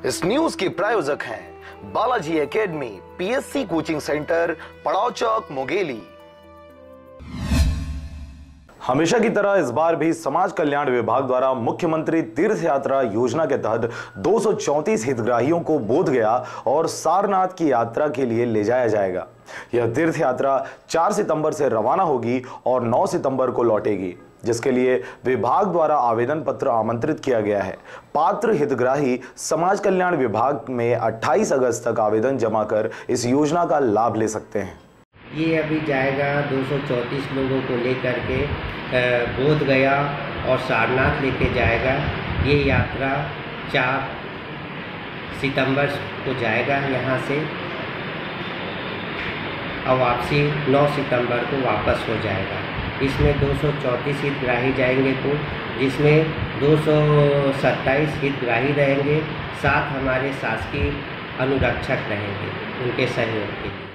इस न्यूज के प्रायोजक हैं Balaji academy, PSC coaching centre, पड़ाव चौक, मुंगेली। हमेशा की तरह इस बार भी समाज कल्याण विभाग द्वारा मुख्यमंत्री तीर्थ यात्रा योजना के तहत 234 हितग्राहियों को बोध गया और सारनाथ की यात्रा के लिए ले जाया जाएगा। यह तीर्थ यात्रा 4 सितंबर से रवाना होगी और 9 सितंबर को लौटेगी, जिसके लिए विभाग द्वारा आवेदन पत्र आमंत्रित किया गया है। पात्र हितग्राही समाज कल्याण विभाग में 28 अगस्त तक आवेदन जमा कर इस योजना का लाभ ले सकते हैं। ये अभी जाएगा 234 लोगों को लेकर के बोध गया और सारनाथ लेके जाएगा। ये यात्रा 4 सितंबर को जाएगा यहाँ से और वापसी 9 सितंबर को वापस हो जाएगा। इसमें 234 हितग्राही जाएंगे कुल, जिसमें 227 हितग्राही रहेंगे, 7 हमारे शासकीय अनुरक्षक रहेंगे उनके सहयोग के लिए।